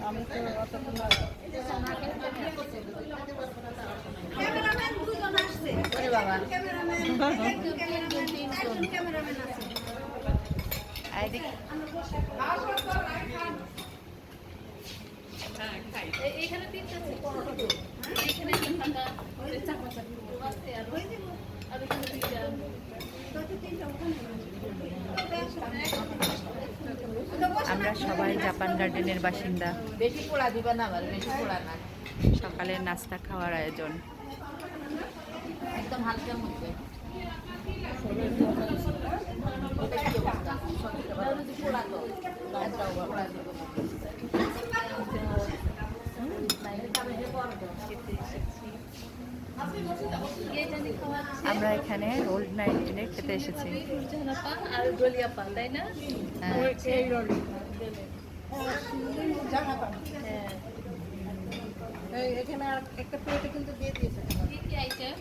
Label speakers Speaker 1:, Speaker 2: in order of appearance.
Speaker 1: আমি তো অতক্ষণ বাবা
Speaker 2: এইখানে তিনটা আছে এইখানে ফাঁকা চাপা চাপি আছে আর এখানে
Speaker 3: আমরা সবাই জাপান গার্ডেনের বাসিন্দা।
Speaker 1: বেশি পোড়া দিবা না, আবার বেশি পোড়া না।
Speaker 3: সকালে নাস্তা খাওয়ার আয়োজন।
Speaker 1: একদম হালকার মধ্যে
Speaker 3: আমরা এখানে ওল্ড 19 খেতে এসেছি।
Speaker 2: আর গলিয়াপা তাই না?
Speaker 1: এখানে আর একটা প্লেটে কিন্তু দিয়ে দিয়েছে।
Speaker 2: কি আইটেম?